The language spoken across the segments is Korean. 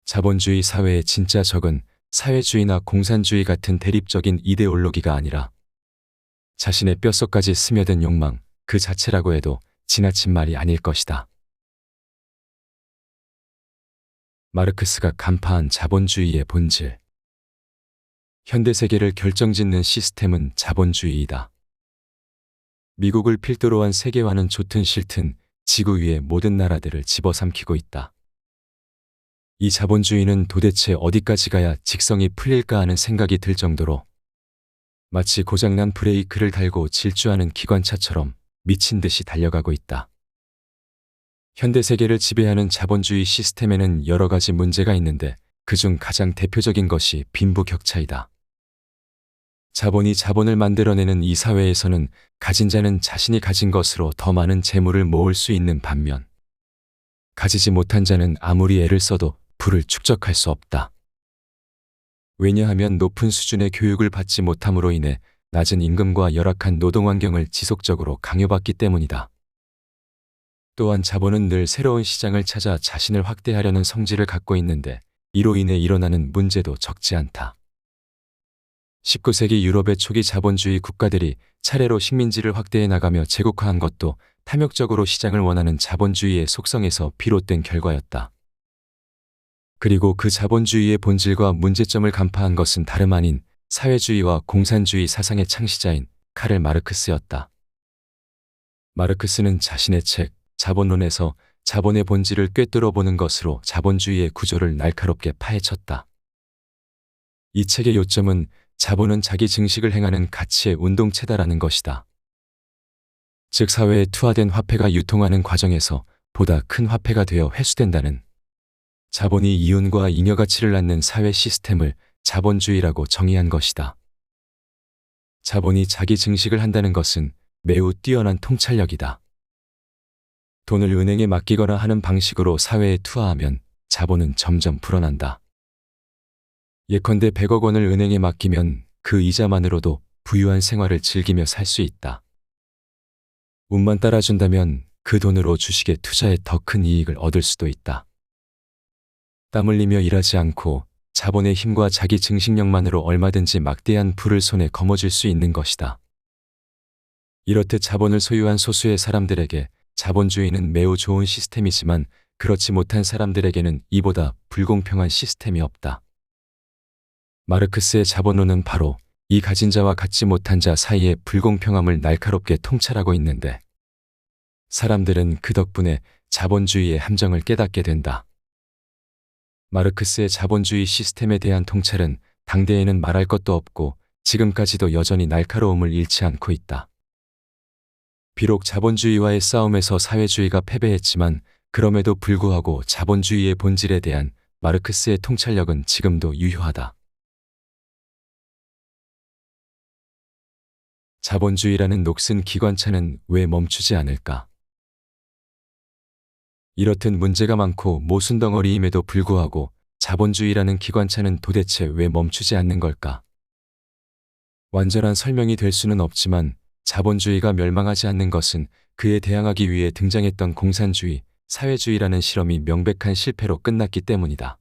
자본주의 사회의 진짜 적은 사회주의나 공산주의 같은 대립적인 이데올로기가 아니라 자신의 뼛속까지 스며든 욕망 그 자체라고 해도 지나친 말이 아닐 것이다. 마르크스가 간파한 자본주의의 본질. 현대 세계를 결정짓는 시스템은 자본주의이다. 미국을 필두로 한 세계화는 좋든 싫든 지구 위의 모든 나라들을 집어삼키고 있다. 이 자본주의는 도대체 어디까지 가야 직성이 풀릴까 하는 생각이 들 정도로 마치 고장난 브레이크를 달고 질주하는 기관차처럼 미친 듯이 달려가고 있다. 현대 세계를 지배하는 자본주의 시스템에는 여러 가지 문제가 있는데 그중 가장 대표적인 것이 빈부격차이다. 자본이 자본을 만들어내는 이 사회에서는 가진 자는 자신이 가진 것으로 더 많은 재물을 모을 수 있는 반면 가지지 못한 자는 아무리 애를 써도 부를 축적할 수 없다. 왜냐하면 높은 수준의 교육을 받지 못함으로 인해 낮은 임금과 열악한 노동 환경을 지속적으로 강요받기 때문이다. 또한 자본은 늘 새로운 시장을 찾아 자신을 확대하려는 성질을 갖고 있는데 이로 인해 일어나는 문제도 적지 않다. 19세기 유럽의 초기 자본주의 국가들이 차례로 식민지를 확대해 나가며 제국화한 것도 탐욕적으로 시장을 원하는 자본주의의 속성에서 비롯된 결과였다. 그리고 그 자본주의의 본질과 문제점을 간파한 것은 다름 아닌 사회주의와 공산주의 사상의 창시자인 카를 마르크스였다. 마르크스는 자신의 책 자본론에서 자본의 본질을 꿰뚫어 보는 것으로 자본주의의 구조를 날카롭게 파헤쳤다. 이 책의 요점은 자본은 자기 증식을 행하는 가치의 운동체다라는 것이다. 즉 사회에 투하된 화폐가 유통하는 과정에서 보다 큰 화폐가 되어 회수된다는 자본이 이윤과 잉여가치를 낳는 사회 시스템을 자본주의라고 정의한 것이다. 자본이 자기 증식을 한다는 것은 매우 뛰어난 통찰력이다. 돈을 은행에 맡기거나 하는 방식으로 사회에 투하하면 자본은 점점 불어난다. 예컨대 100억 원을 은행에 맡기면 그 이자만으로도 부유한 생활을 즐기며 살 수 있다. 운만 따라준다면 그 돈으로 주식에 투자해 더 큰 이익을 얻을 수도 있다. 땀 흘리며 일하지 않고 자본의 힘과 자기 증식력만으로 얼마든지 막대한 부를 손에 거머쥘 수 있는 것이다. 이렇듯 자본을 소유한 소수의 사람들에게 자본주의는 매우 좋은 시스템이지만 그렇지 못한 사람들에게는 이보다 불공평한 시스템이 없다. 마르크스의 자본론은 바로 이 가진 자와 갖지 못한 자 사이의 불공평함을 날카롭게 통찰하고 있는데 사람들은 그 덕분에 자본주의의 함정을 깨닫게 된다. 마르크스의 자본주의 시스템에 대한 통찰은 당대에는 말할 것도 없고 지금까지도 여전히 날카로움을 잃지 않고 있다. 비록 자본주의와의 싸움에서 사회주의가 패배했지만 그럼에도 불구하고 자본주의의 본질에 대한 마르크스의 통찰력은 지금도 유효하다. 자본주의라는 녹슨 기관차는 왜 멈추지 않을까? 이렇듯 문제가 많고 모순덩어리임에도 불구하고 자본주의라는 기관차는 도대체 왜 멈추지 않는 걸까? 완전한 설명이 될 수는 없지만 자본주의가 멸망하지 않는 것은 그에 대항하기 위해 등장했던 공산주의, 사회주의라는 실험이 명백한 실패로 끝났기 때문이다.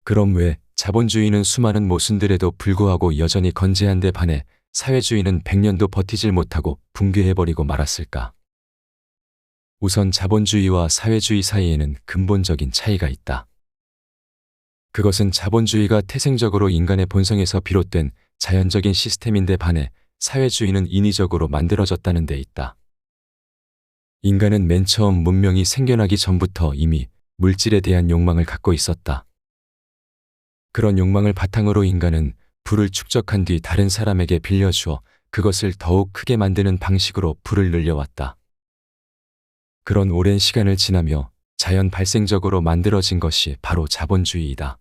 그럼 왜 자본주의는 수많은 모순들에도 불구하고 여전히 건재한데 반해 사회주의는 100년도 버티질 못하고 붕괴해버리고 말았을까? 우선 자본주의와 사회주의 사이에는 근본적인 차이가 있다. 그것은 자본주의가 태생적으로 인간의 본성에서 비롯된 자연적인 시스템인데 반해 사회주의는 인위적으로 만들어졌다는 데 있다. 인간은 맨 처음 문명이 생겨나기 전부터 이미 물질에 대한 욕망을 갖고 있었다. 그런 욕망을 바탕으로 인간은 부를 축적한 뒤 다른 사람에게 빌려주어 그것을 더욱 크게 만드는 방식으로 부를 늘려왔다. 그런 오랜 시간을 지나며 자연 발생적으로 만들어진 것이 바로 자본주의이다.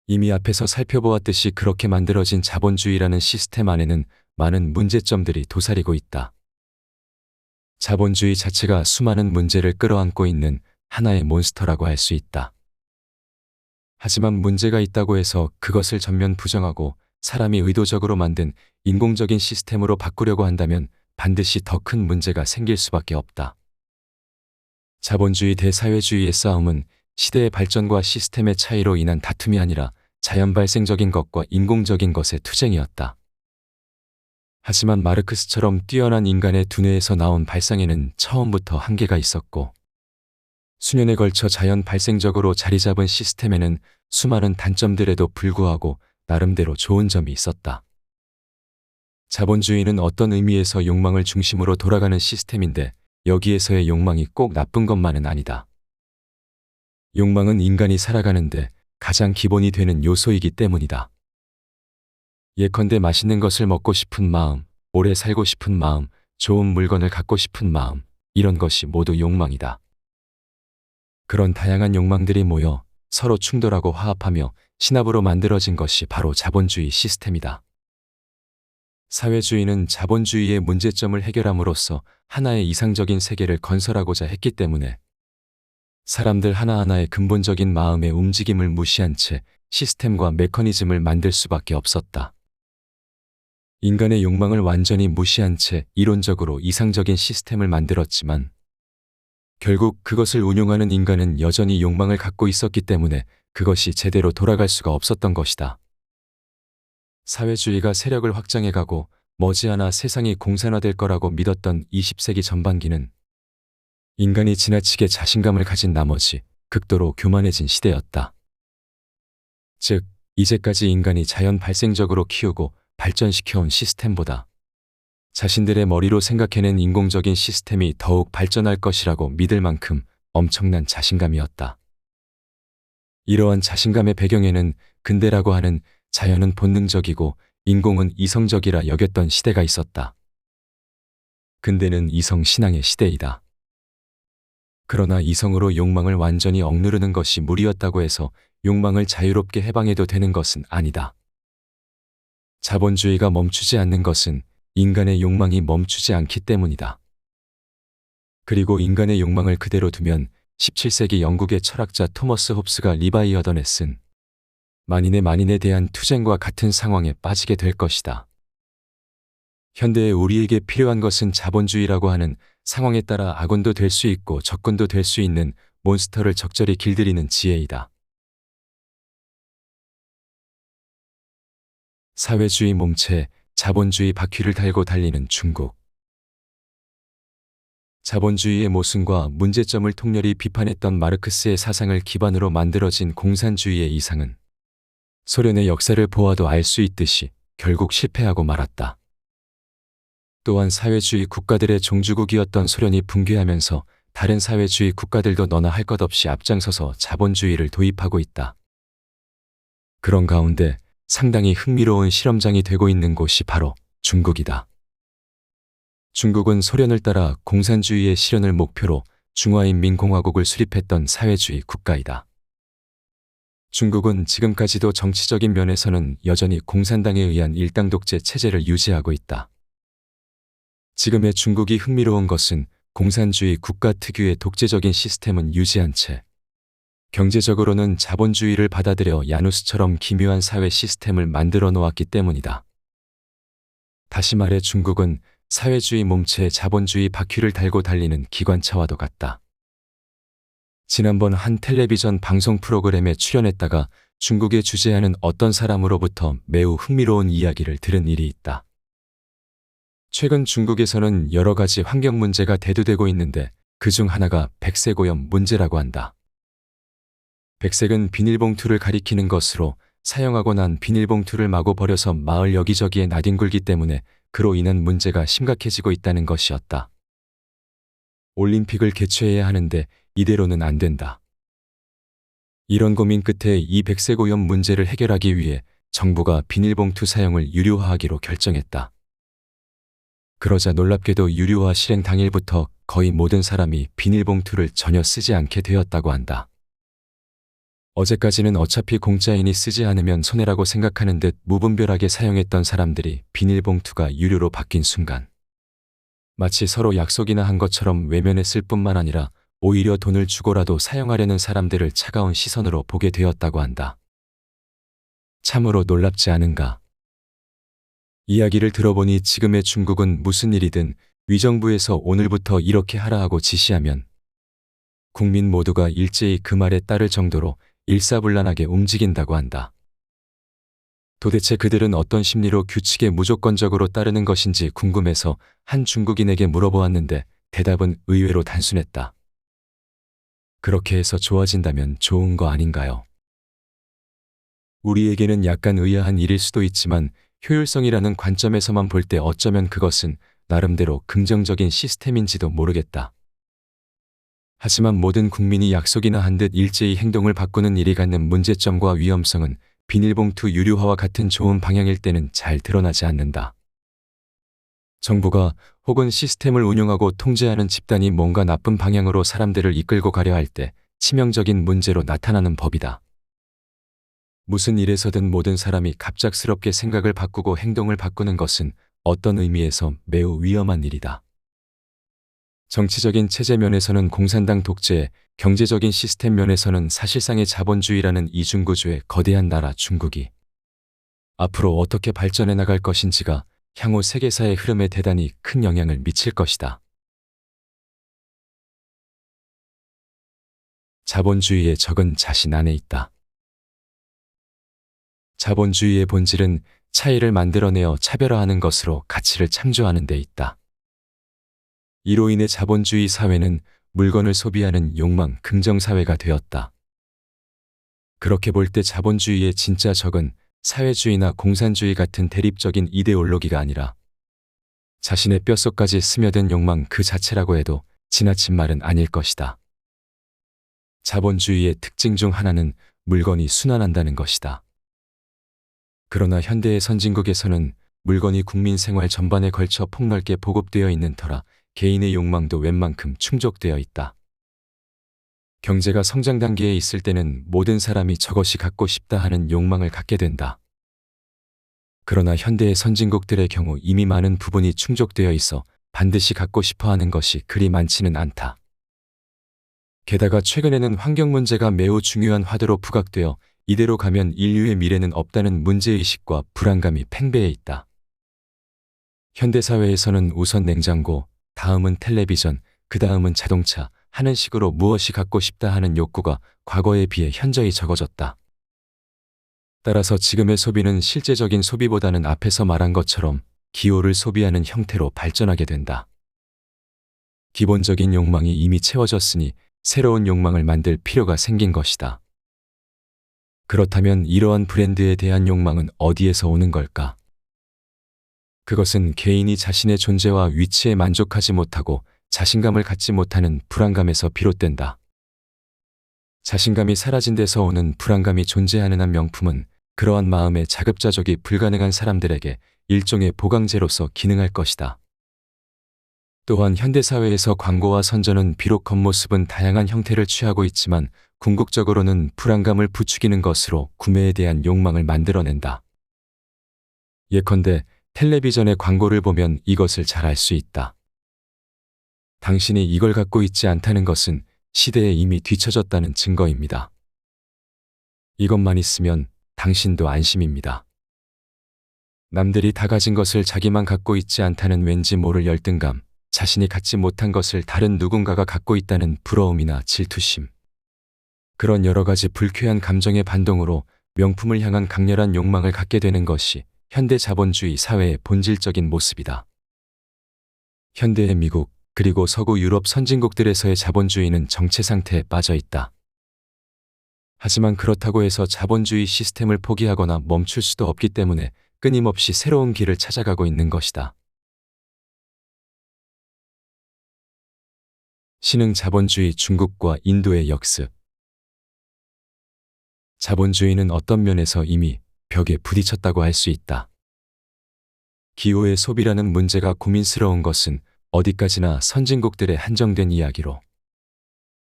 이미 앞에서 살펴보았듯이 그렇게 만들어진 자본주의라는 시스템 안에는 많은 문제점들이 도사리고 있다. 자본주의 자체가 수많은 문제를 끌어안고 있는 하나의 몬스터라고 할 수 있다. 하지만 문제가 있다고 해서 그것을 전면 부정하고 사람이 의도적으로 만든 인공적인 시스템으로 바꾸려고 한다면 반드시 더 큰 문제가 생길 수밖에 없다. 자본주의 대 사회주의의 싸움은 시대의 발전과 시스템의 차이로 인한 다툼이 아니라 자연 발생적인 것과 인공적인 것의 투쟁이었다. 하지만 마르크스처럼 뛰어난 인간의 두뇌에서 나온 발상에는 처음부터 한계가 있었고, 수년에 걸쳐 자연 발생적으로 자리 잡은 시스템에는 수많은 단점들에도 불구하고 나름대로 좋은 점이 있었다. 자본주의는 어떤 의미에서 욕망을 중심으로 돌아가는 시스템인데, 여기에서의 욕망이 꼭 나쁜 것만은 아니다. 욕망은 인간이 살아가는데 가장 기본이 되는 요소이기 때문이다. 예컨대 맛있는 것을 먹고 싶은 마음, 오래 살고 싶은 마음, 좋은 물건을 갖고 싶은 마음, 이런 것이 모두 욕망이다. 그런 다양한 욕망들이 모여 서로 충돌하고 화합하며 신합으로 만들어진 것이 바로 자본주의 시스템이다. 사회주의는 자본주의의 문제점을 해결함으로써 하나의 이상적인 세계를 건설하고자 했기 때문에 사람들 하나하나의 근본적인 마음의 움직임을 무시한 채 시스템과 메커니즘을 만들 수밖에 없었다. 인간의 욕망을 완전히 무시한 채 이론적으로 이상적인 시스템을 만들었지만 결국 그것을 운용하는 인간은 여전히 욕망을 갖고 있었기 때문에 그것이 제대로 돌아갈 수가 없었던 것이다. 사회주의가 세력을 확장해가고 머지않아 세상이 공산화될 거라고 믿었던 20세기 전반기는 인간이 지나치게 자신감을 가진 나머지 극도로 교만해진 시대였다. 즉, 이제까지 인간이 자연 발생적으로 키우고 발전시켜온 시스템보다 자신들의 머리로 생각해낸 인공적인 시스템이 더욱 발전할 것이라고 믿을 만큼 엄청난 자신감이었다. 이러한 자신감의 배경에는 근대라고 하는 자연은 본능적이고 인공은 이성적이라 여겼던 시대가 있었다. 근대는 이성 신앙의 시대이다. 그러나 이성으로 욕망을 완전히 억누르는 것이 무리였다고 해서 욕망을 자유롭게 해방해도 되는 것은 아니다. 자본주의가 멈추지 않는 것은 인간의 욕망이 멈추지 않기 때문이다. 그리고 인간의 욕망을 그대로 두면 17세기 영국의 철학자 토머스 홉스가 리바이어던에 쓴 만인에 대한 투쟁과 같은 상황에 빠지게 될 것이다. 현대에 우리에게 필요한 것은 자본주의라고 하는 상황에 따라 악원도 될 수 있고 적군도 될 수 있는 몬스터를 적절히 길들이는 지혜이다. 사회주의 몸체에 자본주의 바퀴를 달고 달리는 중국. 자본주의의 모순과 문제점을 통렬히 비판했던 마르크스의 사상을 기반으로 만들어진 공산주의의 이상은 소련의 역사를 보아도 알 수 있듯이 결국 실패하고 말았다. 또한 사회주의 국가들의 종주국이었던 소련이 붕괴하면서 다른 사회주의 국가들도 너나 할 것 없이 앞장서서 자본주의를 도입하고 있다. 그런 가운데 상당히 흥미로운 실험장이 되고 있는 곳이 바로 중국이다. 중국은 소련을 따라 공산주의의 실현을 목표로 중화인민공화국을 수립했던 사회주의 국가이다. 중국은 지금까지도 정치적인 면에서는 여전히 공산당에 의한 일당 독재 체제를 유지하고 있다. 지금의 중국이 흥미로운 것은 공산주의 국가 특유의 독재적인 시스템은 유지한 채 경제적으로는 자본주의를 받아들여 야누스처럼 기묘한 사회 시스템을 만들어 놓았기 때문이다. 다시 말해 중국은 사회주의 몸체에 자본주의 바퀴를 달고 달리는 기관차와도 같다. 지난번 한 텔레비전 방송 프로그램에 출연했다가 중국의 주재하는 어떤 사람으로부터 매우 흥미로운 이야기를 들은 일이 있다. 최근 중국에서는 여러 가지 환경 문제가 대두되고 있는데 그중 하나가 백색 오염 문제라고 한다. 백색은 비닐봉투를 가리키는 것으로 사용하고 난 비닐봉투를 마구 버려서 마을 여기저기에 나뒹굴기 때문에 그로 인한 문제가 심각해지고 있다는 것이었다. 올림픽을 개최해야 하는데 이대로는 안 된다. 이런 고민 끝에 이 백색 오염 문제를 해결하기 위해 정부가 비닐봉투 사용을 유료화하기로 결정했다. 그러자 놀랍게도 유료화 실행 당일부터 거의 모든 사람이 비닐봉투를 전혀 쓰지 않게 되었다고 한다. 어제까지는 어차피 공짜이니 쓰지 않으면 손해라고 생각하는 듯 무분별하게 사용했던 사람들이 비닐봉투가 유료로 바뀐 순간 마치 서로 약속이나 한 것처럼 외면했을 뿐만 아니라 오히려 돈을 주고라도 사용하려는 사람들을 차가운 시선으로 보게 되었다고 한다. 참으로 놀랍지 않은가? 이야기를 들어보니 지금의 중국은 무슨 일이든 위정부에서 오늘부터 이렇게 하라 하고 지시하면 국민 모두가 일제히 그 말에 따를 정도로 일사불란하게 움직인다고 한다. 도대체 그들은 어떤 심리로 규칙에 무조건적으로 따르는 것인지 궁금해서 한 중국인에게 물어보았는데 대답은 의외로 단순했다. 그렇게 해서 좋아진다면 좋은 거 아닌가요? 우리에게는 약간 의아한 일일 수도 있지만 효율성이라는 관점에서만 볼 때 어쩌면 그것은 나름대로 긍정적인 시스템인지도 모르겠다. 하지만 모든 국민이 약속이나 한 듯 일제히 행동을 바꾸는 일이 갖는 문제점과 위험성은 비닐봉투 유료화와 같은 좋은 방향일 때는 잘 드러나지 않는다. 정부가 혹은 시스템을 운영하고 통제하는 집단이 뭔가 나쁜 방향으로 사람들을 이끌고 가려 할 때 치명적인 문제로 나타나는 법이다. 무슨 일에서든 모든 사람이 갑작스럽게 생각을 바꾸고 행동을 바꾸는 것은 어떤 의미에서 매우 위험한 일이다. 정치적인 체제 면에서는 공산당 독재, 경제적인 시스템 면에서는 사실상의 자본주의라는 이중구조의 거대한 나라 중국이 앞으로 어떻게 발전해 나갈 것인지가 향후 세계사의 흐름에 대단히 큰 영향을 미칠 것이다. 자본주의의 적은 자신 안에 있다. 자본주의의 본질은 차이를 만들어내어 차별화하는 것으로 가치를 창조하는 데 있다. 이로 인해 자본주의 사회는 물건을 소비하는 욕망 긍정사회가 되었다. 그렇게 볼 때 자본주의의 진짜 적은 사회주의나 공산주의 같은 대립적인 이데올로기가 아니라 자신의 뼛속까지 스며든 욕망 그 자체라고 해도 지나친 말은 아닐 것이다. 자본주의의 특징 중 하나는 물건이 순환한다는 것이다. 그러나 현대의 선진국에서는 물건이 국민 생활 전반에 걸쳐 폭넓게 보급되어 있는 터라 개인의 욕망도 웬만큼 충족되어 있다. 경제가 성장 단계에 있을 때는 모든 사람이 저것이 갖고 싶다 하는 욕망을 갖게 된다. 그러나 현대의 선진국들의 경우 이미 많은 부분이 충족되어 있어 반드시 갖고 싶어 하는 것이 그리 많지는 않다. 게다가 최근에는 환경 문제가 매우 중요한 화두로 부각되어 이대로 가면 인류의 미래는 없다는 문제의식과 불안감이 팽배해 있다. 현대사회에서는 우선 냉장고, 다음은 텔레비전, 그 다음은 자동차 하는 식으로 무엇이 갖고 싶다 하는 욕구가 과거에 비해 현저히 적어졌다. 따라서 지금의 소비는 실제적인 소비보다는 앞에서 말한 것처럼 기호를 소비하는 형태로 발전하게 된다. 기본적인 욕망이 이미 채워졌으니 새로운 욕망을 만들 필요가 생긴 것이다. 그렇다면 이러한 브랜드에 대한 욕망은 어디에서 오는 걸까? 그것은 개인이 자신의 존재와 위치에 만족하지 못하고 자신감을 갖지 못하는 불안감에서 비롯된다. 자신감이 사라진 데서 오는 불안감이 존재하는 한 명품은 그러한 마음의 자급자족이 불가능한 사람들에게 일종의 보강제로서 기능할 것이다. 또한 현대사회에서 광고와 선전은 비록 겉모습은 다양한 형태를 취하고 있지만 궁극적으로는 불안감을 부추기는 것으로 구매에 대한 욕망을 만들어낸다. 예컨대 텔레비전의 광고를 보면 이것을 잘 알 수 있다. 당신이 이걸 갖고 있지 않다는 것은 시대에 이미 뒤처졌다는 증거입니다. 이것만 있으면 당신도 안심입니다. 남들이 다 가진 것을 자기만 갖고 있지 않다는 왠지 모를 열등감, 자신이 갖지 못한 것을 다른 누군가가 갖고 있다는 부러움이나 질투심. 그런 여러 가지 불쾌한 감정의 반동으로 명품을 향한 강렬한 욕망을 갖게 되는 것이 현대 자본주의 사회의 본질적인 모습이다. 현대의 미국, 그리고 서구 유럽 선진국들에서의 자본주의는 정체 상태에 빠져 있다. 하지만 그렇다고 해서 자본주의 시스템을 포기하거나 멈출 수도 없기 때문에 끊임없이 새로운 길을 찾아가고 있는 것이다. 신흥 자본주의 중국과 인도의 역습. 자본주의는 어떤 면에서 이미 벽에 부딪혔다고 할 수 있다. 기호의 소비라는 문제가 고민스러운 것은 어디까지나 선진국들의 한정된 이야기로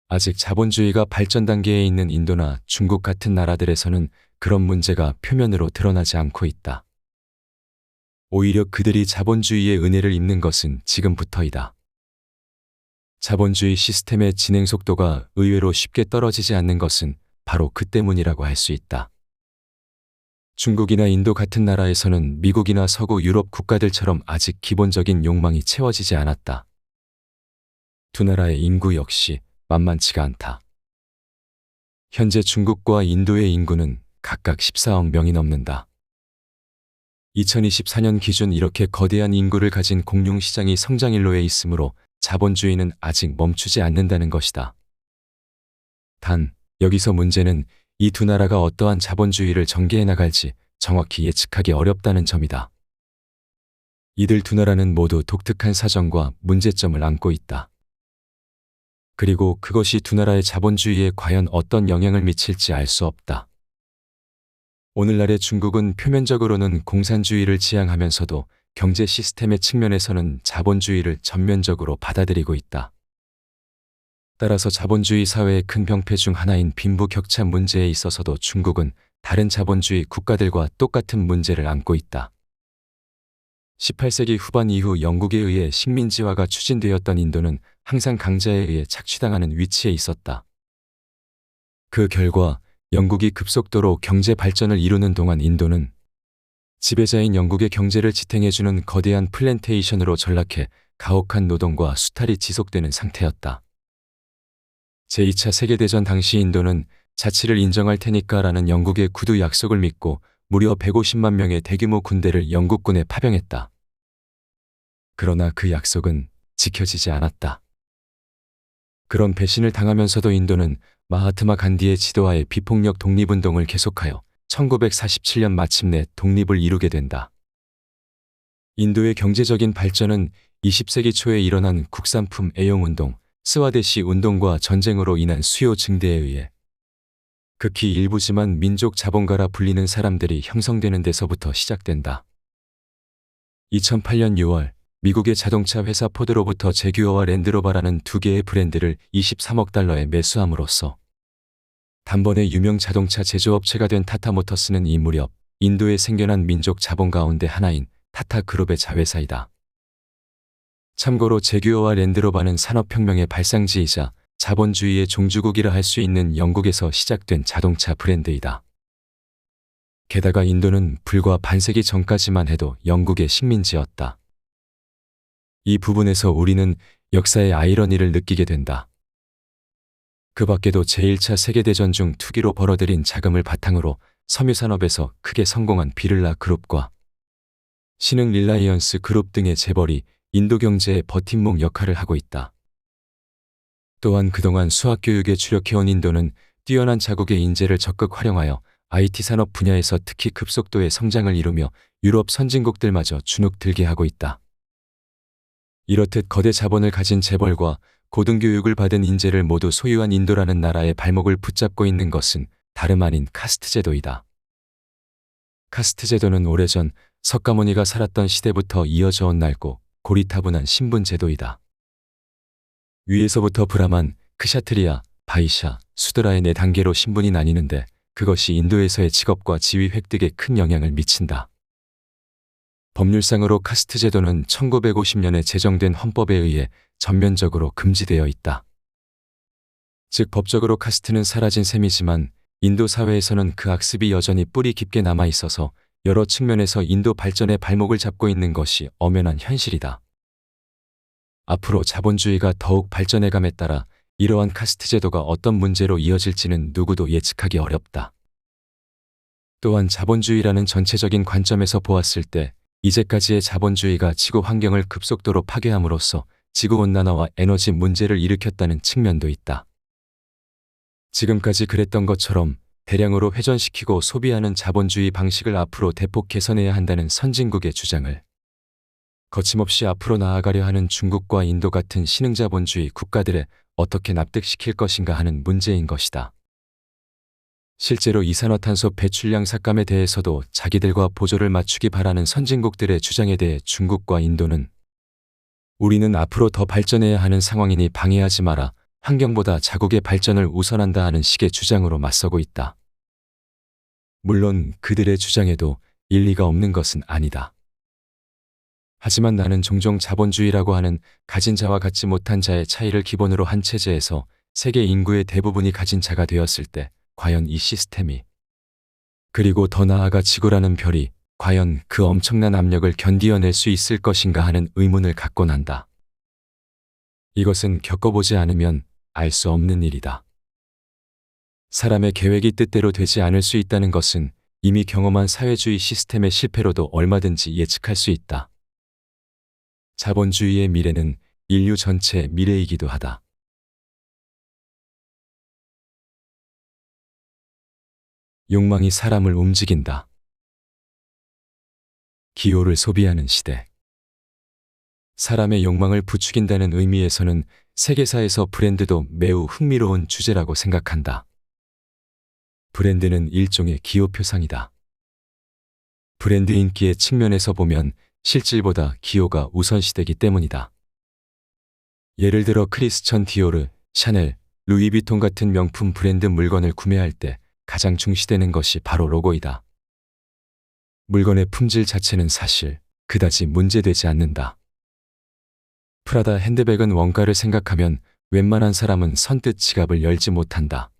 아직 자본주의가 발전 단계에 있는 인도나 중국 같은 나라들에서는 그런 문제가 표면으로 드러나지 않고 있다. 오히려 그들이 자본주의의 은혜를 입는 것은 지금부터이다. 자본주의 시스템의 진행 속도가 의외로 쉽게 떨어지지 않는 것은 바로 그 때문이라고 할 수 있다. 중국이나 인도 같은 나라에서는 미국이나 서구 유럽 국가들처럼 아직 기본적인 욕망이 채워지지 않았다. 두 나라의 인구 역시 만만치가 않다. 현재 중국과 인도의 인구는 각각 14억 명이 넘는다. 2024년 기준 이렇게 거대한 인구를 가진 공룡시장이 성장일로에 있으므로 자본주의는 아직 멈추지 않는다는 것이다. 단, 여기서 문제는 이 두 나라가 어떠한 자본주의를 전개해 나갈지 정확히 예측하기 어렵다는 점이다. 이들 두 나라는 모두 독특한 사정과 문제점을 안고 있다. 그리고 그것이 두 나라의 자본주의에 과연 어떤 영향을 미칠지 알 수 없다. 오늘날의 중국은 표면적으로는 공산주의를 지향하면서도 경제 시스템의 측면에서는 자본주의를 전면적으로 받아들이고 있다. 따라서 자본주의 사회의 큰 병폐 중 하나인 빈부격차 문제에 있어서도 중국은 다른 자본주의 국가들과 똑같은 문제를 안고 있다. 18세기 후반 이후 영국에 의해 식민지화가 추진되었던 인도는 항상 강자에 의해 착취당하는 위치에 있었다. 그 결과 영국이 급속도로 경제 발전을 이루는 동안 인도는 지배자인 영국의 경제를 지탱해주는 거대한 플랜테이션으로 전락해 가혹한 노동과 수탈이 지속되는 상태였다. 제2차 세계대전 당시 인도는 자치를 인정할 테니까라는 영국의 구두 약속을 믿고 무려 150만 명의 대규모 군대를 영국군에 파병했다. 그러나 그 약속은 지켜지지 않았다. 그런 배신을 당하면서도 인도는 마하트마 간디의 지도하에 비폭력 독립운동을 계속하여 1947년 마침내 독립을 이루게 된다. 인도의 경제적인 발전은 20세기 초에 일어난 국산품 애용운동, 스와데시 운동과 전쟁으로 인한 수요 증대에 의해 극히 일부지만 민족 자본가라 불리는 사람들이 형성되는 데서부터 시작된다. 2008년 6월 미국의 자동차 회사 포드로부터 제규어와 랜드로버라는 두 개의 브랜드를 23억 달러에 매수함으로써 단번에 유명 자동차 제조업체가 된 타타모터스는 이 무렵 인도에 생겨난 민족 자본 가운데 하나인 타타그룹의 자회사이다. 참고로 제규어와 랜드로버는 산업혁명의 발상지이자 자본주의의 종주국이라 할 수 있는 영국에서 시작된 자동차 브랜드이다. 게다가 인도는 불과 반세기 전까지만 해도 영국의 식민지였다. 이 부분에서 우리는 역사의 아이러니를 느끼게 된다. 그 밖에도 제1차 세계대전 중 투기로 벌어들인 자금을 바탕으로 섬유산업에서 크게 성공한 비를라 그룹과 신흥 릴라이언스 그룹 등의 재벌이 인도 경제의 버팀목 역할을 하고 있다. 또한 그동안 수학교육에 주력해온 인도는 뛰어난 자국의 인재를 적극 활용하여 IT 산업 분야에서 특히 급속도의 성장을 이루며 유럽 선진국들마저 주눅들게 하고 있다. 이렇듯 거대 자본을 가진 재벌과 고등교육을 받은 인재를 모두 소유한 인도라는 나라의 발목을 붙잡고 있는 것은 다름 아닌 카스트 제도이다. 카스트 제도는 오래전 석가모니가 살았던 시대부터 이어져 온 낡고 고리타분한 신분 제도이다. 위에서부터 브라만, 크샤트리아, 바이샤, 수드라의 4단계로 신분이 나뉘는데 그것이 인도에서의 직업과 지위 획득에 큰 영향을 미친다. 법률상으로 카스트 제도는 1950년에 제정된 헌법에 의해 전면적으로 금지되어 있다. 즉 법적으로 카스트는 사라진 셈이지만 인도 사회에서는 그 악습이 여전히 뿌리 깊게 남아 있어서 여러 측면에서 인도 발전의 발목을 잡고 있는 것이 엄연한 현실이다. 앞으로 자본주의가 더욱 발전해감에 따라 이러한 카스트 제도가 어떤 문제로 이어질지는 누구도 예측하기 어렵다. 또한 자본주의라는 전체적인 관점에서 보았을 때 이제까지의 자본주의가 지구 환경을 급속도로 파괴함으로써 지구온난화와 에너지 문제를 일으켰다는 측면도 있다. 지금까지 그랬던 것처럼 대량으로 회전시키고 소비하는 자본주의 방식을 앞으로 대폭 개선해야 한다는 선진국의 주장을 거침없이 앞으로 나아가려 하는 중국과 인도 같은 신흥자본주의 국가들에 어떻게 납득시킬 것인가 하는 문제인 것이다. 실제로 이산화탄소 배출량 삭감에 대해서도 자기들과 보조를 맞추기 바라는 선진국들의 주장에 대해 중국과 인도는 우리는 앞으로 더 발전해야 하는 상황이니 방해하지 마라, 환경보다 자국의 발전을 우선한다 하는 식의 주장으로 맞서고 있다. 물론 그들의 주장에도 일리가 없는 것은 아니다. 하지만 나는 종종 자본주의라고 하는 가진 자와 갖지 못한 자의 차이를 기본으로 한 체제에서 세계 인구의 대부분이 가진 자가 되었을 때 과연 이 시스템이 그리고 더 나아가 지구라는 별이 과연 그 엄청난 압력을 견디어낼 수 있을 것인가 하는 의문을 갖곤 한다. 이것은 겪어보지 않으면 알 수 없는 일이다. 사람의 계획이 뜻대로 되지 않을 수 있다는 것은 이미 경험한 사회주의 시스템의 실패로도 얼마든지 예측할 수 있다. 자본주의의 미래는 인류 전체의 미래이기도 하다. 욕망이 사람을 움직인다. 기호를 소비하는 시대. 사람의 욕망을 부추긴다는 의미에서는 세계사에서 브랜드도 매우 흥미로운 주제라고 생각한다. 브랜드는 일종의 기호 표상이다. 브랜드 인기의 측면에서 보면 실질보다 기호가 우선시되기 때문이다. 예를 들어 크리스천 디오르, 샤넬, 루이비통 같은 명품 브랜드 물건을 구매할 때 가장 중시되는 것이 바로 로고이다. 물건의 품질 자체는 사실 그다지 문제되지 않는다. 프라다 핸드백은 원가를 생각하면 웬만한 사람은 선뜻 지갑을 열지 못한다.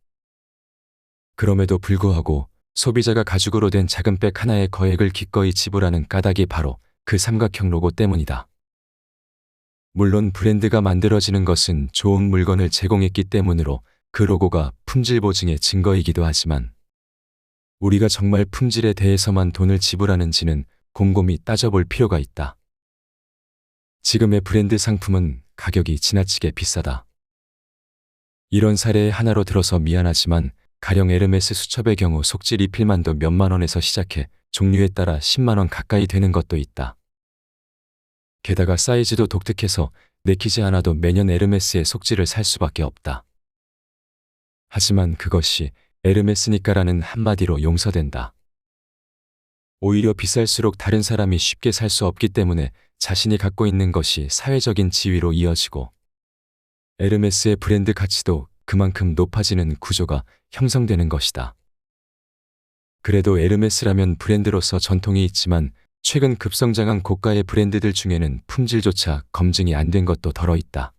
그럼에도 불구하고 소비자가 가죽으로 된 작은 백 하나에 거액을 기꺼이 지불하는 까닭이 바로 그 삼각형 로고 때문이다. 물론 브랜드가 만들어지는 것은 좋은 물건을 제공했기 때문으로 그 로고가 품질 보증의 증거이기도 하지만 우리가 정말 품질에 대해서만 돈을 지불하는지는 곰곰이 따져볼 필요가 있다. 지금의 브랜드 상품은 가격이 지나치게 비싸다. 이런 사례의 하나로 들어서 미안하지만 가령 에르메스 수첩의 경우 속지 리필만도 몇만 원에서 시작해 종류에 따라 10만 원 가까이 되는 것도 있다. 게다가 사이즈도 독특해서 내키지 않아도 매년 에르메스의 속지를 살 수밖에 없다. 하지만 그것이 에르메스니까라는 한마디로 용서된다. 오히려 비쌀수록 다른 사람이 쉽게 살 수 없기 때문에 자신이 갖고 있는 것이 사회적인 지위로 이어지고 에르메스의 브랜드 가치도 그만큼 높아지는 구조가 형성되는 것이다. 그래도 에르메스라면 브랜드로서 전통이 있지만 최근 급성장한 고가의 브랜드들 중에는 품질조차 검증이 안 된 것도 덜어 있다.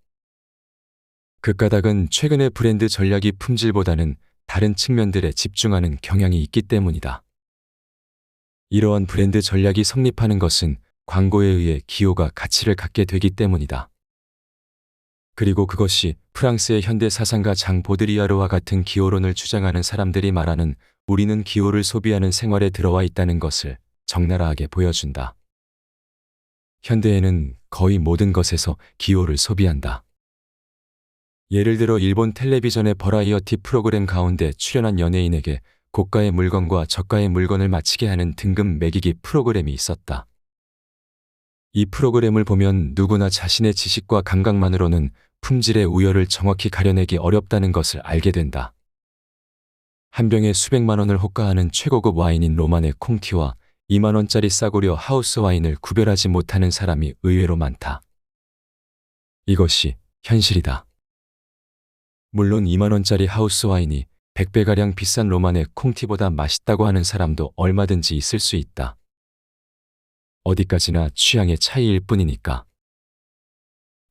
그 까닭은 최근의 브랜드 전략이 품질보다는 다른 측면들에 집중하는 경향이 있기 때문이다. 이러한 브랜드 전략이 성립하는 것은 광고에 의해 기호가 가치를 갖게 되기 때문이다. 그리고 그것이 프랑스의 현대 사상가 장 보드리아르와 같은 기호론을 주장하는 사람들이 말하는 우리는 기호를 소비하는 생활에 들어와 있다는 것을 적나라하게 보여준다. 현대에는 거의 모든 것에서 기호를 소비한다. 예를 들어 일본 텔레비전의 버라이어티 프로그램 가운데 출연한 연예인에게 고가의 물건과 저가의 물건을 맞추게 하는 등급 매기기 프로그램이 있었다. 이 프로그램을 보면 누구나 자신의 지식과 감각만으로는 품질의 우열을 정확히 가려내기 어렵다는 것을 알게 된다. 한 병에 수백만 원을 호가하는 최고급 와인인 로마네 콩티와 2만 원짜리 싸구려 하우스 와인을 구별하지 못하는 사람이 의외로 많다. 이것이 현실이다. 물론 2만 원짜리 하우스 와인이 100배가량 비싼 로마네 콩티보다 맛있다고 하는 사람도 얼마든지 있을 수 있다. 어디까지나 취향의 차이일 뿐이니까.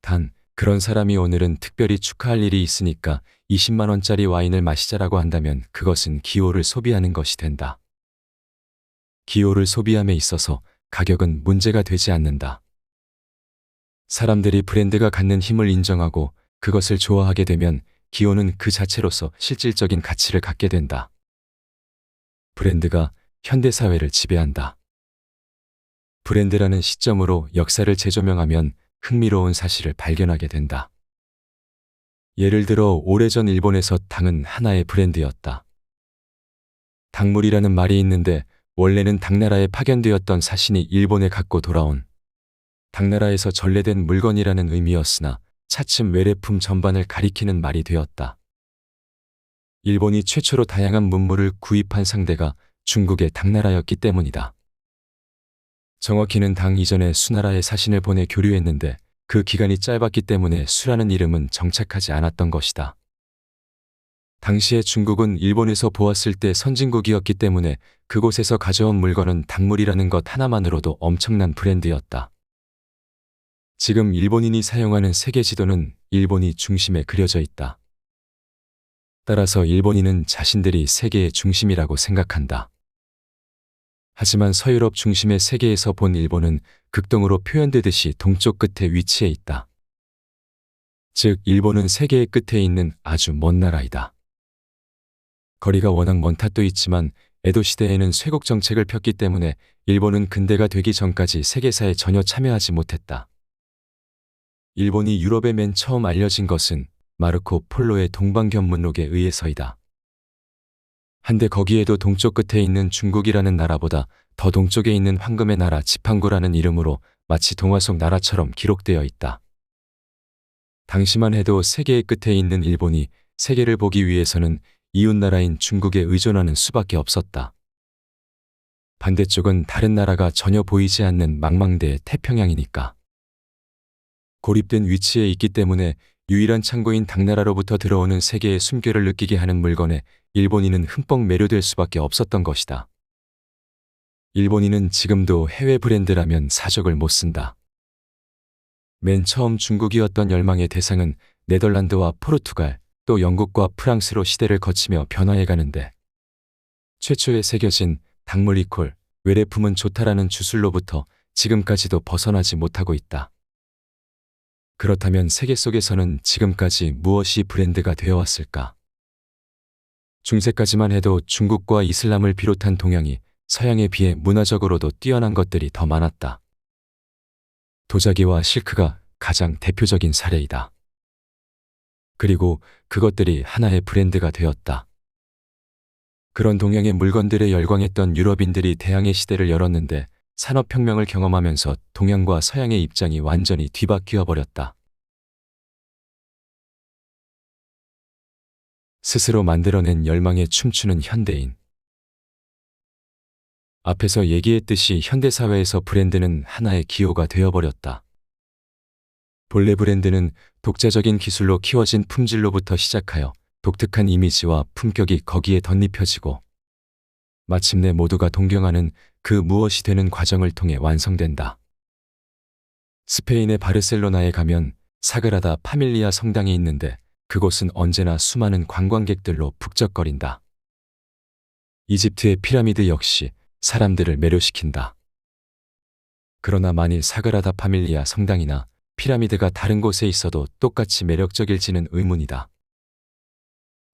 단, 그런 사람이 오늘은 특별히 축하할 일이 있으니까 20만 원짜리 와인을 마시자라고 한다면 그것은 기호를 소비하는 것이 된다. 기호를 소비함에 있어서 가격은 문제가 되지 않는다. 사람들이 브랜드가 갖는 힘을 인정하고 그것을 좋아하게 되면 기호는 그 자체로서 실질적인 가치를 갖게 된다. 브랜드가 현대사회를 지배한다. 브랜드라는 시점으로 역사를 재조명하면 흥미로운 사실을 발견하게 된다. 예를 들어 오래전 일본에서 당은 하나의 브랜드였다. 당물이라는 말이 있는데 원래는 당나라에 파견되었던 사신이 일본에 갖고 돌아온 당나라에서 전래된 물건이라는 의미였으나 차츰 외래품 전반을 가리키는 말이 되었다. 일본이 최초로 다양한 문물을 구입한 상대가 중국의 당나라였기 때문이다. 정확히는 당 이전에 수나라에 사신을 보내 교류했는데 그 기간이 짧았기 때문에 수라는 이름은 정착하지 않았던 것이다. 당시에 중국은 일본에서 보았을 때 선진국이었기 때문에 그곳에서 가져온 물건은 당물이라는 것 하나만으로도 엄청난 브랜드였다. 지금 일본인이 사용하는 세계 지도는 일본이 중심에 그려져 있다. 따라서 일본인은 자신들이 세계의 중심이라고 생각한다. 하지만 서유럽 중심의 세계에서 본 일본은 극동으로 표현되듯이 동쪽 끝에 위치해 있다. 즉 일본은 세계의 끝에 있는 아주 먼 나라이다. 거리가 워낙 먼 탓도 있지만 에도 시대에는 쇄국 정책을 폈기 때문에 일본은 근대가 되기 전까지 세계사에 전혀 참여하지 못했다. 일본이 유럽에 맨 처음 알려진 것은 마르코 폴로의 동방견문록에 의해서이다. 한데 거기에도 동쪽 끝에 있는 중국이라는 나라보다 더 동쪽에 있는 황금의 나라 지팡구라는 이름으로 마치 동화 속 나라처럼 기록되어 있다. 당시만 해도 세계의 끝에 있는 일본이 세계를 보기 위해서는 이웃나라인 중국에 의존하는 수밖에 없었다. 반대쪽은 다른 나라가 전혀 보이지 않는 망망대해 태평양이니까. 고립된 위치에 있기 때문에 유일한 창고인 당나라로부터 들어오는 세계의 숨결을 느끼게 하는 물건에 일본인은 흠뻑 매료될 수밖에 없었던 것이다. 일본인은 지금도 해외 브랜드라면 사족을 못 쓴다. 맨 처음 중국이었던 열망의 대상은 네덜란드와 포르투갈, 또 영국과 프랑스로 시대를 거치며 변화해 가는데 최초에 새겨진 닭물 이콜, 외래품은 좋다라는 주술로부터 지금까지도 벗어나지 못하고 있다. 그렇다면 세계 속에서는 지금까지 무엇이 브랜드가 되어왔을까? 중세까지만 해도 중국과 이슬람을 비롯한 동양이 서양에 비해 문화적으로도 뛰어난 것들이 더 많았다. 도자기와 실크가 가장 대표적인 사례이다. 그리고 그것들이 하나의 브랜드가 되었다. 그런 동양의 물건들에 열광했던 유럽인들이 대항해 시대를 열었는데 산업혁명을 경험하면서 동양과 서양의 입장이 완전히 뒤바뀌어 버렸다. 스스로 만들어낸 열망에 춤추는 현대인. 앞에서 얘기했듯이 현대사회에서 브랜드는 하나의 기호가 되어버렸다. 본래 브랜드는 독자적인 기술로 키워진 품질로부터 시작하여 독특한 이미지와 품격이 거기에 덧입혀지고 마침내 모두가 동경하는 그 무엇이 되는 과정을 통해 완성된다. 스페인의 바르셀로나에 가면 사그라다 파밀리아 성당이 있는데 그곳은 언제나 수많은 관광객들로 북적거린다. 이집트의 피라미드 역시 사람들을 매료시킨다. 그러나 만일 사그라다 파밀리아 성당이나 피라미드가 다른 곳에 있어도 똑같이 매력적일지는 의문이다.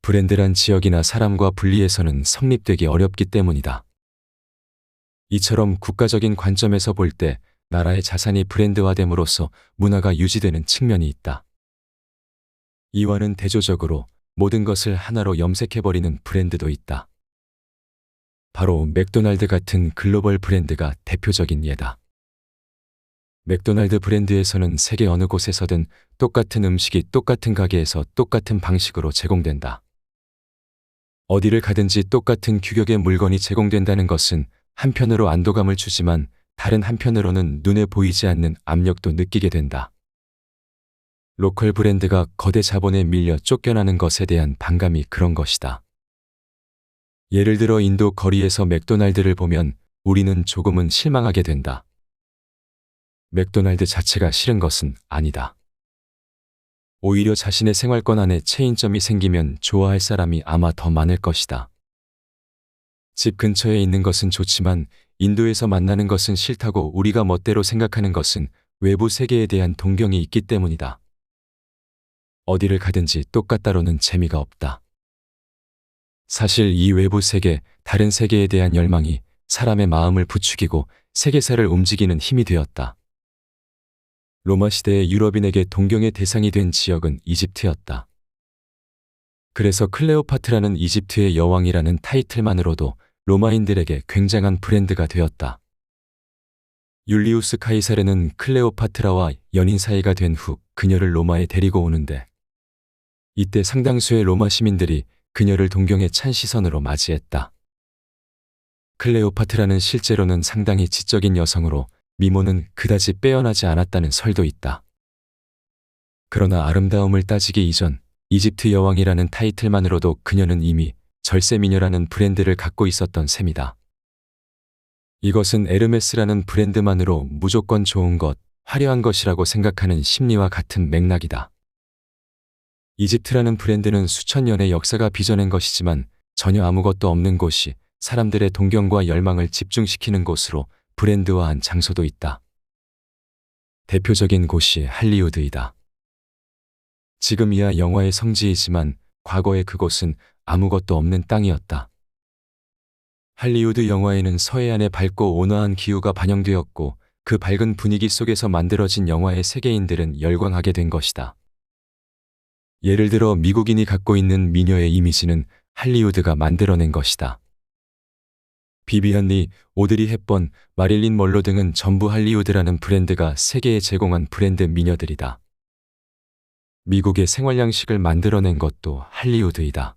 브랜드란 지역이나 사람과 분리해서는 성립되기 어렵기 때문이다. 이처럼 국가적인 관점에서 볼 때 나라의 자산이 브랜드화됨으로써 문화가 유지되는 측면이 있다. 이와는 대조적으로 모든 것을 하나로 염색해버리는 브랜드도 있다. 바로 맥도날드 같은 글로벌 브랜드가 대표적인 예다. 맥도날드 브랜드에서는 세계 어느 곳에서든 똑같은 음식이 똑같은 가게에서 똑같은 방식으로 제공된다. 어디를 가든지 똑같은 규격의 물건이 제공된다는 것은 한편으로 안도감을 주지만 다른 한편으로는 눈에 보이지 않는 압력도 느끼게 된다. 로컬 브랜드가 거대 자본에 밀려 쫓겨나는 것에 대한 반감이 그런 것이다. 예를 들어 인도 거리에서 맥도날드를 보면 우리는 조금은 실망하게 된다. 맥도날드 자체가 싫은 것은 아니다. 오히려 자신의 생활권 안에 체인점이 생기면 좋아할 사람이 아마 더 많을 것이다. 집 근처에 있는 것은 좋지만 인도에서 만나는 것은 싫다고 우리가 멋대로 생각하는 것은 외부 세계에 대한 동경이 있기 때문이다. 어디를 가든지 똑같다로는 재미가 없다. 사실 이 외부 세계, 다른 세계에 대한 열망이 사람의 마음을 부추기고 세계사를 움직이는 힘이 되었다. 로마 시대의 유럽인에게 동경의 대상이 된 지역은 이집트였다. 그래서 클레오파트라는 이집트의 여왕이라는 타이틀만으로도 로마인들에게 굉장한 브랜드가 되었다. 율리우스 카이사르는 클레오파트라와 연인 사이가 된 후 그녀를 로마에 데리고 오는데 이때 상당수의 로마 시민들이 그녀를 동경의 찬 시선으로 맞이했다. 클레오파트라는 실제로는 상당히 지적인 여성으로 미모는 그다지 빼어나지 않았다는 설도 있다. 그러나 아름다움을 따지기 이전 이집트 여왕이라는 타이틀만으로도 그녀는 이미 절세미녀라는 브랜드를 갖고 있었던 셈이다. 이것은 에르메스라는 브랜드만으로 무조건 좋은 것, 화려한 것이라고 생각하는 심리와 같은 맥락이다. 이집트라는 브랜드는 수천 년의 역사가 빚어낸 것이지만 전혀 아무것도 없는 곳이 사람들의 동경과 열망을 집중시키는 곳으로 브랜드화한 장소도 있다. 대표적인 곳이 할리우드이다. 지금이야 영화의 성지이지만 과거의 그곳은 아무것도 없는 땅이었다. 할리우드 영화에는 서해안의 밝고 온화한 기후가 반영되었고 그 밝은 분위기 속에서 만들어진 영화에 세계인들은 열광하게 된 것이다. 예를 들어 미국인이 갖고 있는 미녀의 이미지는 할리우드가 만들어낸 것이다. 비비안 리, 오드리 헵번, 마릴린 먼로 등은 전부 할리우드라는 브랜드가 세계에 제공한 브랜드 미녀들이다. 미국의 생활 양식을 만들어낸 것도 할리우드이다.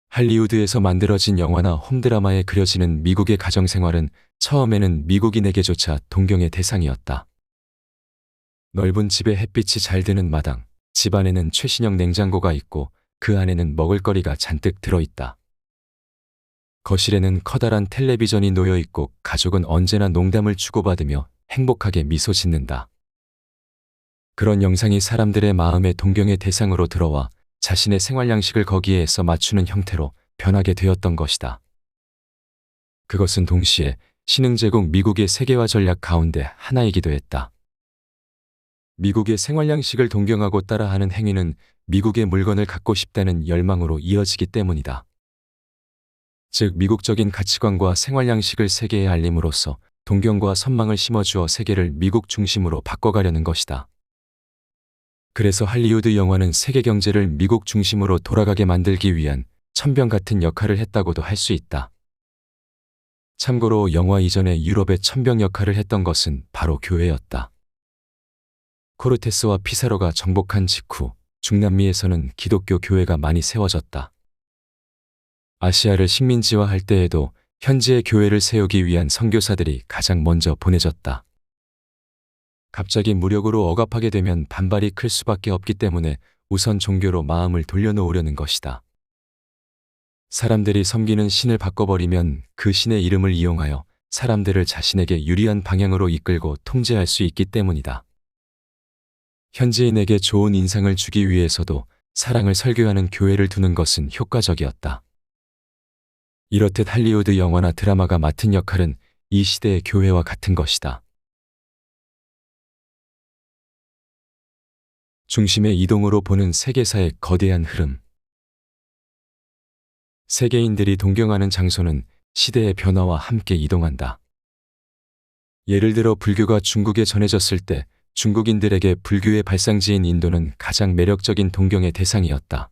할리우드에서 만들어진 영화나 홈드라마에 그려지는 미국의 가정생활은 처음에는 미국인에게조차 동경의 대상이었다. 넓은 집에 햇빛이 잘 드는 마당, 집 안에는 최신형 냉장고가 있고 그 안에는 먹을거리가 잔뜩 들어있다. 거실에는 커다란 텔레비전이 놓여 있고 가족은 언제나 농담을 주고받으며 행복하게 미소 짓는다. 그런 영상이 사람들의 마음에 동경의 대상으로 들어와 자신의 생활 양식을 거기에서 맞추는 형태로 변하게 되었던 것이다. 그것은 동시에 신흥제국 미국의 세계화 전략 가운데 하나이기도 했다. 미국의 생활 양식을 동경하고 따라하는 행위는 미국의 물건을 갖고 싶다는 열망으로 이어지기 때문이다. 즉 미국적인 가치관과 생활 양식을 세계에 알림으로써 동경과 선망을 심어주어 세계를 미국 중심으로 바꿔가려는 것이다. 그래서 할리우드 영화는 세계 경제를 미국 중심으로 돌아가게 만들기 위한 천병 같은 역할을 했다고도 할 수 있다. 참고로 영화 이전에 유럽의 천병 역할을 했던 것은 바로 교회였다. 코르테스와 피사로가 정복한 직후 중남미에서는 기독교 교회가 많이 세워졌다. 아시아를 식민지화할 때에도 현지의 교회를 세우기 위한 선교사들이 가장 먼저 보내졌다. 갑자기 무력으로 억압하게 되면 반발이 클 수밖에 없기 때문에 우선 종교로 마음을 돌려놓으려는 것이다. 사람들이 섬기는 신을 바꿔버리면 그 신의 이름을 이용하여 사람들을 자신에게 유리한 방향으로 이끌고 통제할 수 있기 때문이다. 현지인에게 좋은 인상을 주기 위해서도 사랑을 설교하는 교회를 두는 것은 효과적이었다. 이렇듯 할리우드 영화나 드라마가 맡은 역할은 이 시대의 교회와 같은 것이다. 중심의 이동으로 보는 세계사의 거대한 흐름. 세계인들이 동경하는 장소는 시대의 변화와 함께 이동한다. 예를 들어 불교가 중국에 전해졌을 때 중국인들에게 불교의 발상지인 인도는 가장 매력적인 동경의 대상이었다.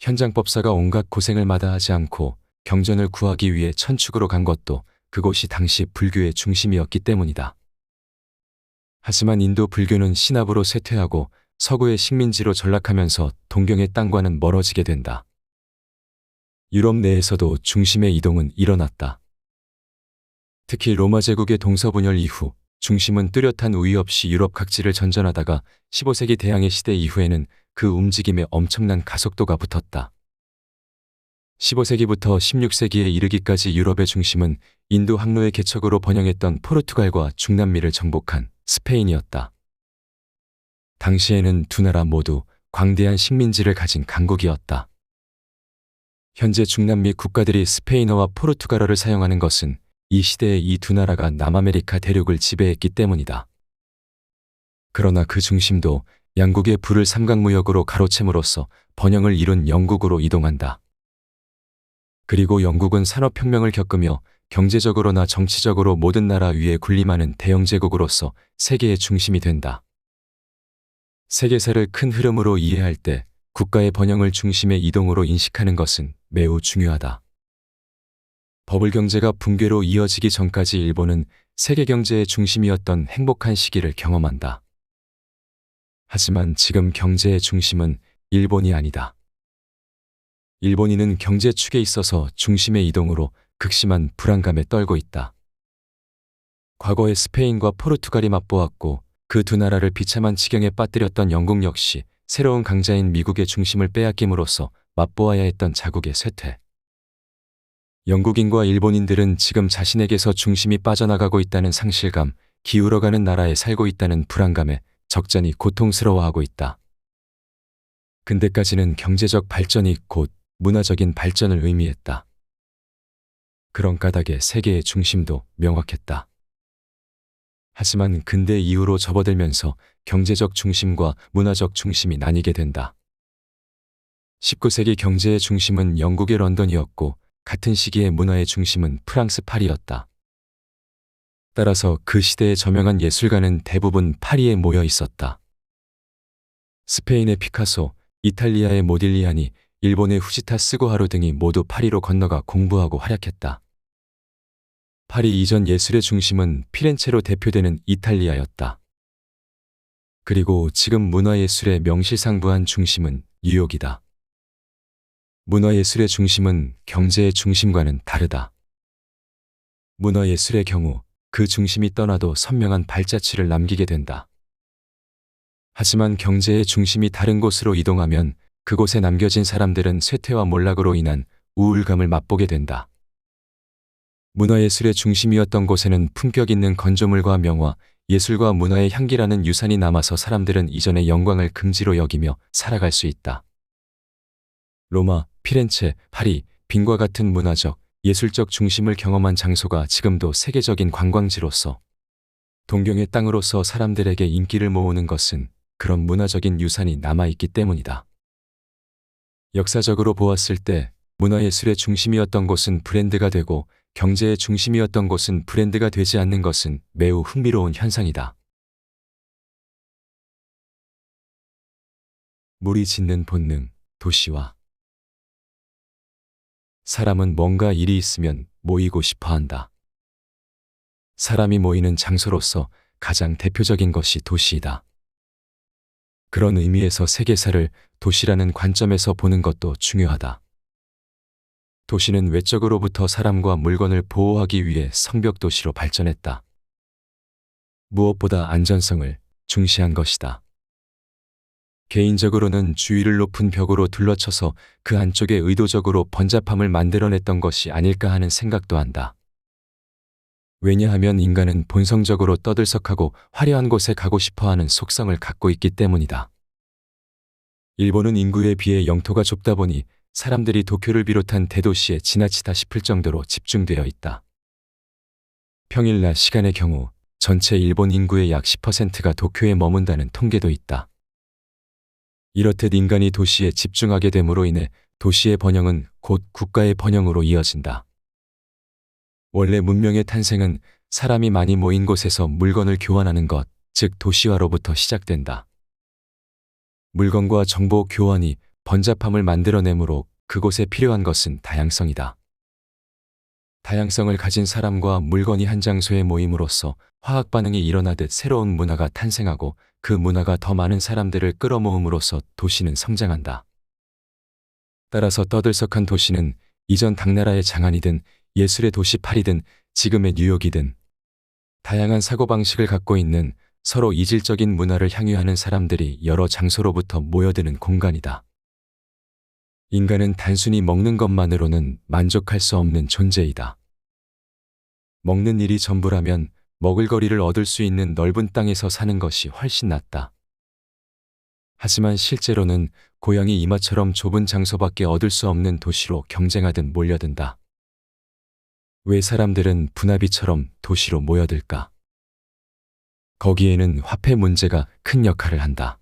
현장법사가 온갖 고생을 마다하지 않고 경전을 구하기 위해 천축으로 간 것도 그곳이 당시 불교의 중심이었기 때문이다. 하지만 인도 불교는 신압으로 쇠퇴하고 서구의 식민지로 전락하면서 동경의 땅과는 멀어지게 된다. 유럽 내에서도 중심의 이동은 일어났다. 특히 로마 제국의 동서분열 이후 중심은 뚜렷한 우위 없이 유럽 각지를 전전하다가 15세기 대항해 시대 이후에는 그 움직임에 엄청난 가속도가 붙었다. 15세기부터 16세기에 이르기까지 유럽의 중심은 인도 항로의 개척으로 번영했던 포르투갈과 중남미를 정복한 스페인이었다. 당시에는 두 나라 모두 광대한 식민지를 가진 강국이었다. 현재 중남미 국가들이 스페인어와 포르투갈어를 사용하는 것은 이 시대에 이 두 나라가 남아메리카 대륙을 지배했기 때문이다. 그러나 그 중심도 양국의 불을 삼각무역으로 가로챔으로써 번영을 이룬 영국으로 이동한다. 그리고 영국은 산업혁명을 겪으며 경제적으로나 정치적으로 모든 나라 위에 군림하는 대영제국으로서 세계의 중심이 된다. 세계사를 큰 흐름으로 이해할 때 국가의 번영을 중심의 이동으로 인식하는 것은 매우 중요하다. 버블 경제가 붕괴로 이어지기 전까지 일본은 세계 경제의 중심이었던 행복한 시기를 경험한다. 하지만 지금 경제의 중심은 일본이 아니다. 일본인은 경제 축에 있어서 중심의 이동으로 극심한 불안감에 떨고 있다. 과거에 스페인과 포르투갈이 맞보았고 그 두 나라를 비참한 지경에 빠뜨렸던 영국 역시 새로운 강자인 미국의 중심을 빼앗김으로써 맛보아야 했던 자국의 쇠퇴. 영국인과 일본인들은 지금 자신에게서 중심이 빠져나가고 있다는 상실감, 기울어가는 나라에 살고 있다는 불안감에 적잖이 고통스러워하고 있다. 근대까지는 경제적 발전이 곧 문화적인 발전을 의미했다. 그런 까닭에 세계의 중심도 명확했다. 하지만 근대 이후로 접어들면서 경제적 중심과 문화적 중심이 나뉘게 된다. 19세기 경제의 중심은 영국의 런던이었고 같은 시기에 문화의 중심은 프랑스 파리였다. 따라서 그 시대의 저명한 예술가는 대부분 파리에 모여 있었다. 스페인의 피카소, 이탈리아의 모딜리아니, 일본의 후지타 스고하루 등이 모두 파리로 건너가 공부하고 활약했다. 파리 이전 예술의 중심은 피렌체로 대표되는 이탈리아였다. 그리고 지금 문화예술의 명실상부한 중심은 뉴욕이다. 문화예술의 중심은 경제의 중심과는 다르다. 문화예술의 경우 그 중심이 떠나도 선명한 발자취를 남기게 된다. 하지만 경제의 중심이 다른 곳으로 이동하면 그곳에 남겨진 사람들은 쇠퇴와 몰락으로 인한 우울감을 맛보게 된다. 문화예술의 중심이었던 곳에는 품격 있는 건조물과 명화, 예술과 문화의 향기라는 유산이 남아서 사람들은 이전의 영광을 긍지로 여기며 살아갈 수 있다. 로마, 피렌체, 파리, 빈과 같은 문화적, 예술적 중심을 경험한 장소가 지금도 세계적인 관광지로서 동경의 땅으로서 사람들에게 인기를 모으는 것은 그런 문화적인 유산이 남아있기 때문이다. 역사적으로 보았을 때 문화예술의 중심이었던 곳은 브랜드가 되고 경제의 중심이었던 곳은 브랜드가 되지 않는 것은 매우 흥미로운 현상이다. 물이 짓는 본능, 도시화. 사람은 뭔가 일이 있으면 모이고 싶어 한다. 사람이 모이는 장소로서 가장 대표적인 것이 도시이다. 그런 의미에서 세계사를 도시라는 관점에서 보는 것도 중요하다. 도시는 외적으로부터 사람과 물건을 보호하기 위해 성벽도시로 발전했다. 무엇보다 안전성을 중시한 것이다. 개인적으로는 주위를 높은 벽으로 둘러쳐서 그 안쪽에 의도적으로 번잡함을 만들어냈던 것이 아닐까 하는 생각도 한다. 왜냐하면 인간은 본성적으로 떠들썩하고 화려한 곳에 가고 싶어하는 속성을 갖고 있기 때문이다. 일본은 인구에 비해 영토가 좁다 보니 사람들이 도쿄를 비롯한 대도시에 지나치다 싶을 정도로 집중되어 있다. 평일 낮 시간의 경우 전체 일본 인구의 약 10%가 도쿄에 머문다는 통계도 있다. 이렇듯 인간이 도시에 집중하게 됨으로 인해 도시의 번영은 곧 국가의 번영으로 이어진다. 원래 문명의 탄생은 사람이 많이 모인 곳에서 물건을 교환하는 것, 즉 도시화로부터 시작된다. 물건과 정보 교환이 번잡함을 만들어내므로 그곳에 필요한 것은 다양성이다. 다양성을 가진 사람과 물건이 한 장소에 모임으로써 화학 반응이 일어나듯 새로운 문화가 탄생하고 그 문화가 더 많은 사람들을 끌어모음으로써 도시는 성장한다. 따라서 떠들썩한 도시는 이전 당나라의 장안이든 예술의 도시 파리든 지금의 뉴욕이든 다양한 사고방식을 갖고 있는 서로 이질적인 문화를 향유하는 사람들이 여러 장소로부터 모여드는 공간이다. 인간은 단순히 먹는 것만으로는 만족할 수 없는 존재이다. 먹는 일이 전부라면 먹을거리를 얻을 수 있는 넓은 땅에서 사는 것이 훨씬 낫다. 하지만 실제로는 고양이 이마처럼 좁은 장소밖에 얻을 수 없는 도시로 경쟁하듯 몰려든다. 왜 사람들은 분화비처럼 도시로 모여들까? 거기에는 화폐 문제가 큰 역할을 한다.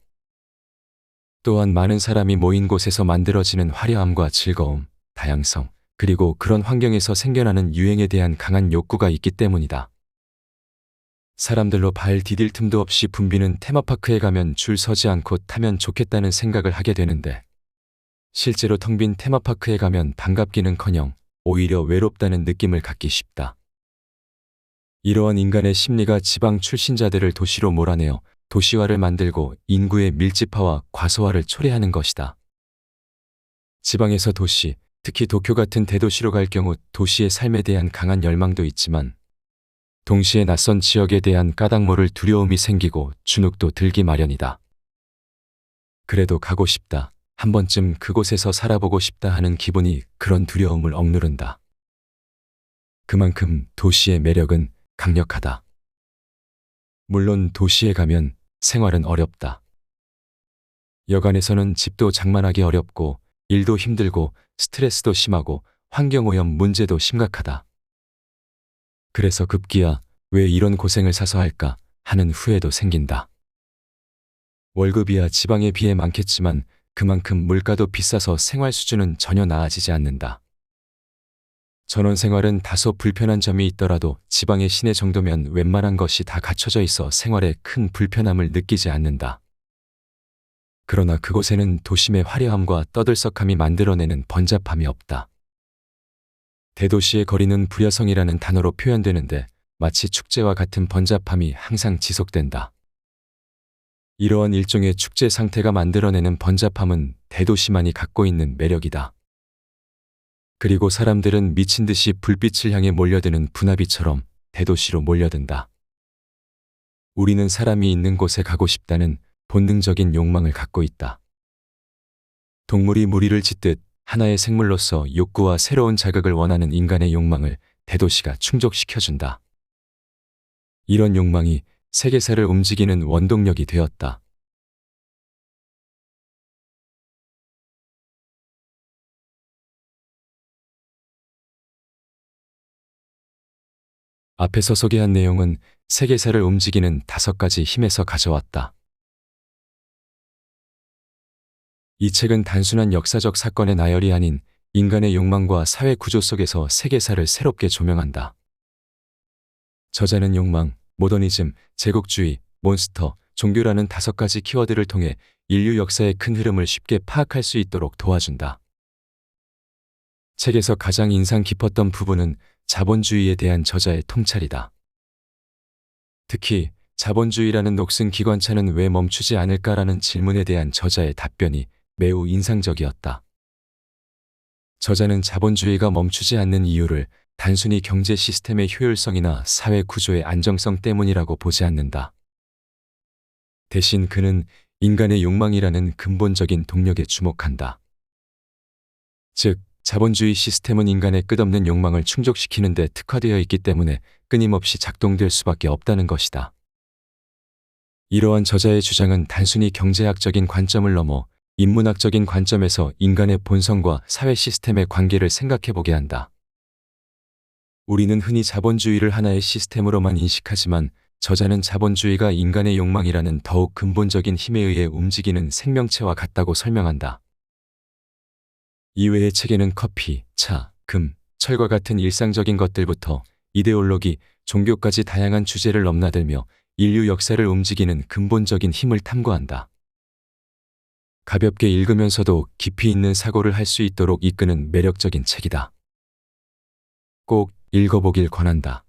또한 많은 사람이 모인 곳에서 만들어지는 화려함과 즐거움, 다양성, 그리고 그런 환경에서 생겨나는 유행에 대한 강한 욕구가 있기 때문이다. 사람들로 발 디딜 틈도 없이 붐비는 테마파크에 가면 줄 서지 않고 타면 좋겠다는 생각을 하게 되는데 실제로 텅 빈 테마파크에 가면 반갑기는커녕 오히려 외롭다는 느낌을 갖기 쉽다. 이러한 인간의 심리가 지방 출신자들을 도시로 몰아내어 도시화를 만들고 인구의 밀집화와 과소화를 초래하는 것이다. 지방에서 도시, 특히 도쿄 같은 대도시로 갈 경우 도시의 삶에 대한 강한 열망도 있지만 동시에 낯선 지역에 대한 까닭 모를 두려움이 생기고 주눅도 들기 마련이다. 그래도 가고 싶다, 한 번쯤 그곳에서 살아보고 싶다 하는 기분이 그런 두려움을 억누른다. 그만큼 도시의 매력은 강력하다. 물론 도시에 가면 생활은 어렵다. 여간에서는 집도 장만하기 어렵고 일도 힘들고 스트레스도 심하고 환경오염 문제도 심각하다. 그래서 급기야 왜 이런 고생을 사서 할까 하는 후회도 생긴다. 월급이야 지방에 비해 많겠지만 그만큼 물가도 비싸서 생활 수준은 전혀 나아지지 않는다. 전원 생활은 다소 불편한 점이 있더라도 지방의 시내 정도면 웬만한 것이 다 갖춰져 있어 생활에 큰 불편함을 느끼지 않는다. 그러나 그곳에는 도심의 화려함과 떠들썩함이 만들어내는 번잡함이 없다. 대도시의 거리는 불여성이라는 단어로 표현되는데 마치 축제와 같은 번잡함이 항상 지속된다. 이러한 일종의 축제 상태가 만들어내는 번잡함은 대도시만이 갖고 있는 매력이다. 그리고 사람들은 미친 듯이 불빛을 향해 몰려드는 분화비처럼 대도시로 몰려든다. 우리는 사람이 있는 곳에 가고 싶다는 본능적인 욕망을 갖고 있다. 동물이 무리를 짓듯 하나의 생물로서 욕구와 새로운 자극을 원하는 인간의 욕망을 대도시가 충족시켜준다. 이런 욕망이 세계사를 움직이는 원동력이 되었다. 앞에서 소개한 내용은 세계사를 움직이는 5가지 힘에서 가져왔다. 이 책은 단순한 역사적 사건의 나열이 아닌 인간의 욕망과 사회 구조 속에서 세계사를 새롭게 조명한다. 저자는 욕망, 모더니즘, 제국주의, 몬스터, 종교라는 5가지 키워드를 통해 인류 역사의 큰 흐름을 쉽게 파악할 수 있도록 도와준다. 책에서 가장 인상 깊었던 부분은 자본주의에 대한 저자의 통찰이다. 특히 자본주의라는 녹슨 기관차는 왜 멈추지 않을까라는 질문에 대한 저자의 답변이 매우 인상적이었다. 저자는 자본주의가 멈추지 않는 이유를 단순히 경제 시스템의 효율성이나 사회 구조의 안정성 때문이라고 보지 않는다. 대신 그는 인간의 욕망이라는 근본적인 동력에 주목한다. 즉, 자본주의 시스템은 인간의 끝없는 욕망을 충족시키는 데 특화되어 있기 때문에 끊임없이 작동될 수밖에 없다는 것이다. 이러한 저자의 주장은 단순히 경제학적인 관점을 넘어 인문학적인 관점에서 인간의 본성과 사회 시스템의 관계를 생각해보게 한다. 우리는 흔히 자본주의를 하나의 시스템으로만 인식하지만 저자는 자본주의가 인간의 욕망이라는 더욱 근본적인 힘에 의해 움직이는 생명체와 같다고 설명한다. 이외의 책에는 커피, 차, 금, 철과 같은 일상적인 것들부터 이데올로기, 종교까지 다양한 주제를 넘나들며 인류 역사를 움직이는 근본적인 힘을 탐구한다. 가볍게 읽으면서도 깊이 있는 사고를 할 수 있도록 이끄는 매력적인 책이다. 꼭 읽어보길 권한다.